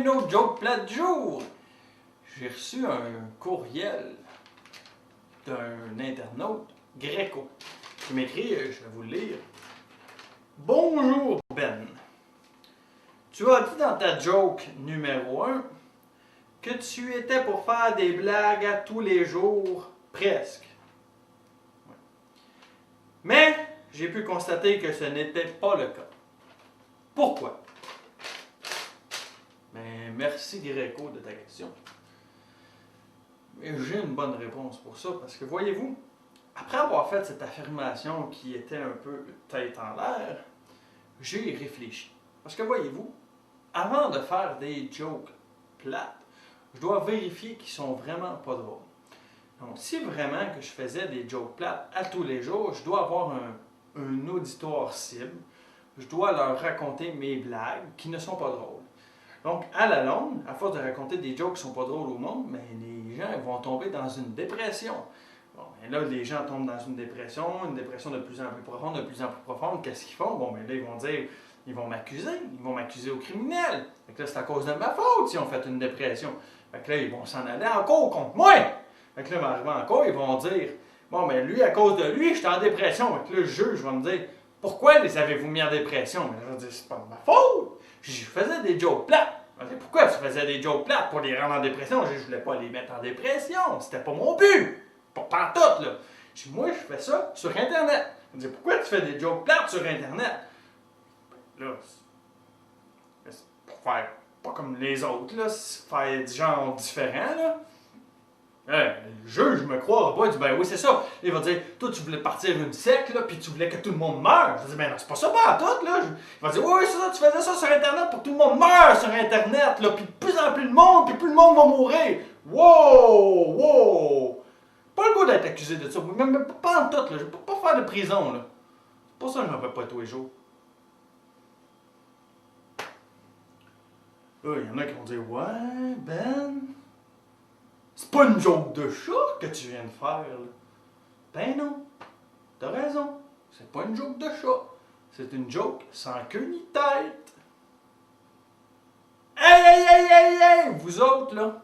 une autre joke plate du jour. J'ai reçu un courriel d'un internaute, Greco, qui m'écrit, je vais vous le lire. Bonjour Ben. Tu as dit dans ta joke numéro 1 que tu étais pour faire des blagues à tous les jours, presque. Ouais. Mais j'ai pu constater que ce n'était pas le cas. Pourquoi? Ben, merci Greco de ta question. Mais j'ai une bonne réponse pour ça, parce que voyez-vous, après avoir fait cette affirmation qui était un peu tête en l'air, j'ai réfléchi. Parce que voyez-vous, avant de faire des jokes plates, je dois vérifier qu'ils sont vraiment pas drôles. Donc, si vraiment que je faisais des jokes plates à tous les jours, je dois avoir un auditoire cible. Je dois leur raconter mes blagues qui ne sont pas drôles. Donc, à la longue, à force de raconter des jokes qui ne sont pas drôles au monde, mais les gens vont tomber dans une dépression. Bon, et là, les gens tombent dans une dépression de plus en plus profonde, de plus en plus profonde. Qu'est-ce qu'ils font? Bon, mais là, ils vont dire, ils vont m'accuser au criminel. Fait que là, c'est à cause de ma faute si on fait une dépression. Fait que là, ils vont s'en aller en cours contre moi. Fait que là, ils vont arriver en cours, ils vont dire, bon, mais lui, à cause de lui, j'étais en dépression. Fait que là, le juge va me dire, pourquoi les avez-vous mis en dépression? Mais je vais dire, c'est pas de ma faute. Je faisais des jokes plates. Je vais dire, pourquoi tu faisais des jokes plates pour les rendre en dépression? Je voulais pas les mettre en dépression. C'était pas mon but. Pas pantoute, là. Je dis, moi, je fais ça sur Internet. Je dis, pourquoi tu fais des jokes plates sur Internet? Là, c'est pour faire pas comme les autres, là. C'est faire du genre différent, là. Le juge me croira pas, il dit, ben oui, c'est ça. Il va dire, toi, tu voulais partir une secte, là, puis tu voulais que tout le monde meure. Je dis, ben non, c'est pas ça, pas à tout, là. Il va dire, oui, c'est ça, tu faisais ça sur Internet pour que tout le monde meure sur Internet, là, puis de plus en plus de monde, puis plus le monde va mourir. Wow, wow. Pas le goût d'être accusé de ça, même pas en tout, là. Je peux pas faire de prison, là. C'est pour ça que je m'en fais pas tous les jours. Là, il y en a qui vont dire, ouais, Ben. C'est pas une joke de chat que tu viens de faire, là. Ben non, t'as raison. C'est pas une joke de chat. C'est une joke sans queue ni tête. Hey, vous autres, là.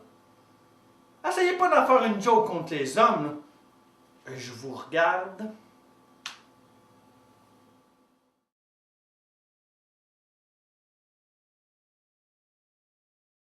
Essayez pas d'en faire une joke contre les hommes, là. Je vous regarde.